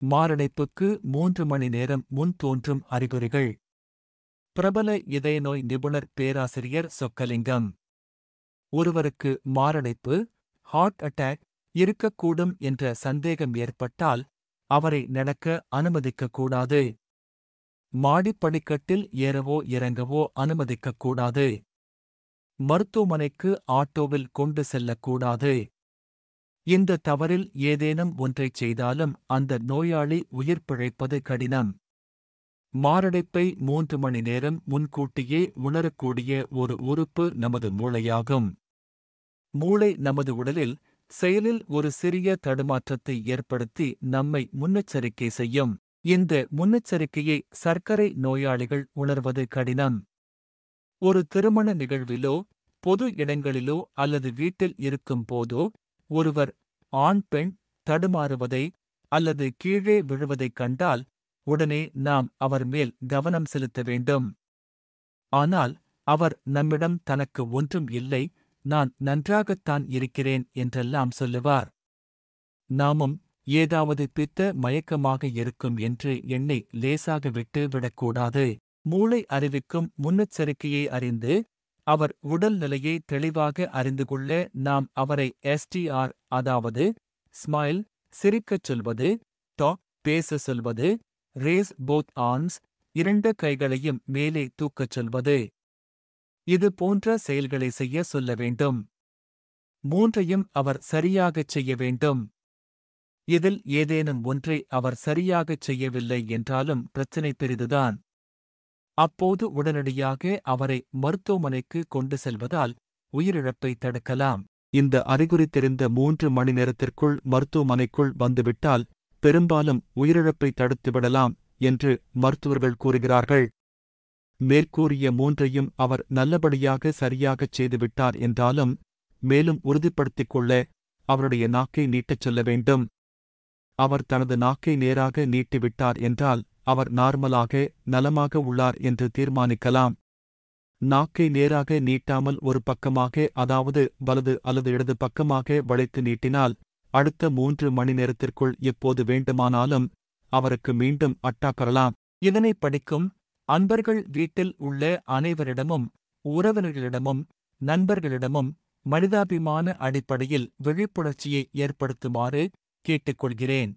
மாரடைப்புக்கு 3 மணி நேரம் முன் தோன்றும் அறிகுறிகள். பிரபல இதயநோய் நிபுணர் பேராசிரியர் சொக்கலிங்கம். ஒருவருக்கு மாரடைப்பு, ஹார்ட் அட்டாக் இருக்கக்கூடும் என்ற சந்தேகம் ஏற்பட்டால் அவரை நடக்க அனுமதிக்கக்கூடாது. மாடிப்படிக்கட்டில் ஏறவோ இறங்கவோ அனுமதிக்கக்கூடாது. மருத்துவமனைக்கு ஆட்டோவில் கொண்டு செல்லக்கூடாது. இந்த தவறில் ஏதேனும் ஒன்றைச் செய்தாலும் அந்த நோயாளி உயிர் பிழைப்பது கடினம். மாரடைப்பை 3 மணி நேரம் முன்கூட்டியே உணரக்கூடிய ஒரு உறுப்பு நமது மூளையாகும். மூளை நமது உடலில் செயலில் ஒரு சிறிய தடுமாற்றத்தை ஏற்படுத்தி நம்மை முன்னெச்சரிக்கை செய்யும். இந்த முன்னெச்சரிக்கையை சர்க்கரை நோயாளிகள் உணர்வது கடினம். ஒரு திருமண நிகழ்விலோ பொது இடங்களிலோ அல்லது வீட்டில் இருக்கும் போதோ ஒருவர் ஆண் பெண் தடுமாறுவதை அல்லது கீழே விழுவதைக் கண்டால் உடனே நாம் அவர் மேல் கவனம் செலுத்த வேண்டும். ஆனால் அவர் நம்மிடம் தனக்கு ஒன்றும் இல்லை, நான் நன்றாகத்தான் இருக்கிறேன் என்றெல்லாம் சொல்லுவார். நாமும் ஏதாவது பித்த மயக்கமாக இருக்கும் என்று எண்ணி லேசாக விட்டு விடக்கூடாது. மூளை அறிவிக்கும் முன்னெச்சரிக்கையை அறிந்து அவர் உடல் நிலையை தெளிவாக அறிந்து கொள்ள நாம் அவரை STR, அதாவது ஸ்மைல், சிரிக்கச் சொல்வது, டாக், பேச சொல்வது, ரேஸ் போத் ஆர்ம்ஸ், 2 கைகளையும் மேலே தூக்கச் சொல்வது, இது போன்ற செயல்களை செய்ய சொல்ல வேண்டும். 3ஐயும் அவர் சரியாகச் செய்ய வேண்டும். இதில் ஏதேனும் ஒன்றை அவர் சரியாகச் செய்யவில்லை என்றாலும் பிரச்சினை பெரிதுதான். அப்போது உடனடியாக அவரை மருத்துவமனைக்கு கொண்டு செல்வதால் உயிரிழப்பை தடுக்கலாம். இந்த அறிகுறி தெரிந்த 3 மணி நேரத்திற்குள் மருத்துவமனைக்குள் வந்துவிட்டால் பெரும்பாலும் உயிரிழப்பை தடுத்துவிடலாம் என்று மருத்துவர்கள் கூறுகிறார்கள். மேற்கூறிய 3ஐயும் அவர் நல்லபடியாக சரியாகச் செய்துவிட்டார் என்றாலும் மேலும் உறுதிப்படுத்திக் கொள்ள அவருடைய நாக்கை நீட்டச் சொல்ல வேண்டும். அவர் தனது நாக்கை நேராக நீட்டிவிட்டார் என்றால் அவர் நார்மலாக நலமாக உள்ளார் என்று தீர்மானிக்கலாம். நாக்கை நேராக நீட்டாமல் ஒரு பக்கமாக, அதாவது வலது அல்லது இடது பக்கமாக வளைத்து நீட்டினால் அடுத்த 3 மணி நேரத்திற்குள் எப்போது வேண்டுமானாலும் அவருக்கு மீண்டும் அட்டாக் வரலாம். இதனை படிக்கும் அன்பர்கள் வீட்டில் உள்ள அனைவரிடமும், உறவினர்களிடமும், நண்பர்களிடமும் மனிதாபிமான அடிப்படையில் விழிப்புணர்ச்சியை ஏற்படுத்துமாறு கேட்டுக்கொள்கிறேன்.